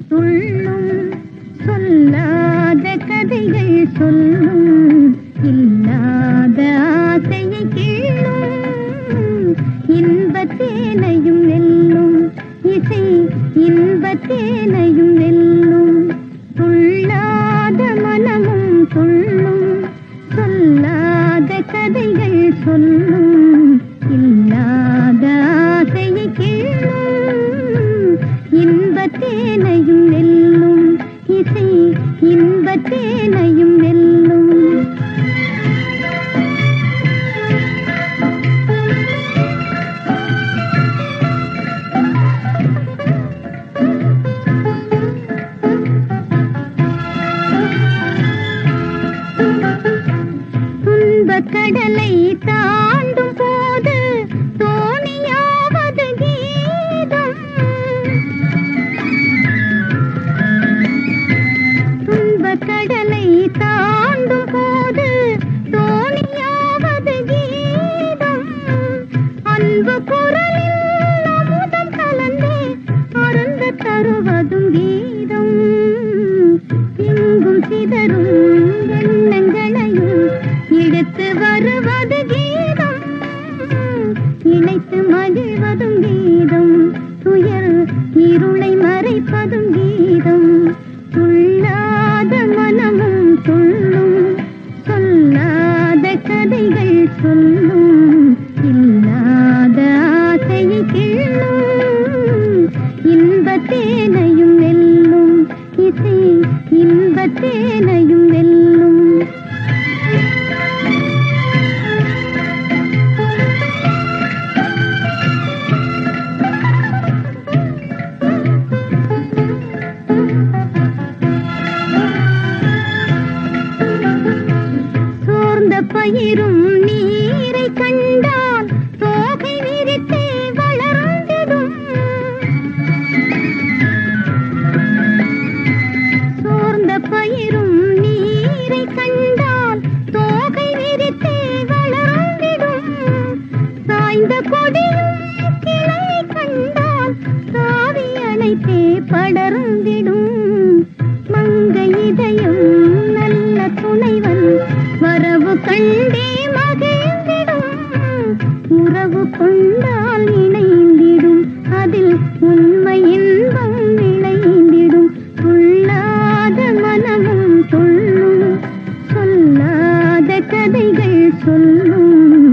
துள்ளும் சொல்லாத கதைகள் சொல்லும் இல்லாத ஆசையை கிள்ளும் இன்பத்தேனையும் வெல்லும் இசை இன்பத்தேனையும் வெல்லும் துள்ளாத மனமும் துள்ளும் சொல்லாத கதைகள் சொல்லும் இல்லாத ஆசையை கிள்ளும் இன்பத்தேனையும் வெல்லும் இசை இன்பத்தேனையும் வெல்லும் துன்பக் கடலை தாண்டும் போது தோணியாவது கீதம் துன்பக் கடலை தாண்டும் போது தோணியாவது கீதம் அன்பு குரலில் அமுதம் கலந்தே அருந்த தருவதும் கீதம் எங்கும் சிதறும் எண்ணங்களையும் எடுத்து வருவது கீதம் இணைத்து மகிழ்வதும் கீதம் துயர் இருளை மறைப்பதும் கீதம் துள்ளாத மனமும் துள்ளும் சொல்லாத கதைகள் சொல்லும் இல்லாத ஆசையை கிள்ளும் இன்பத்தேனையும் வெல்லும் இசை இன்பத்தேனையும் வெல்லும் சோர்ந்த பயிரும் நீரை கண்டால் தோகை விரித்தே வளர்ந்திடும் சோர்ந்த பயிரும் நீரை கண்டால் தோகை விரித்தே வளர்ந்திடும் சாய்ந்த கொடியும் கிளை கண்டால் சாவி அணைத்தே படர்ந்திடும் மங்கை இதயம் நல்ல துணைவன் வரவு கண்டே மகிழ்ந்திடும் உறவு கொண்டால் இணைந்திடும் அதில் உண்மை இன்பம் விளைந்திடும் துள்ளாத மனமும் துள்ளும் சொல்லாத கதைகள் சொல்லும்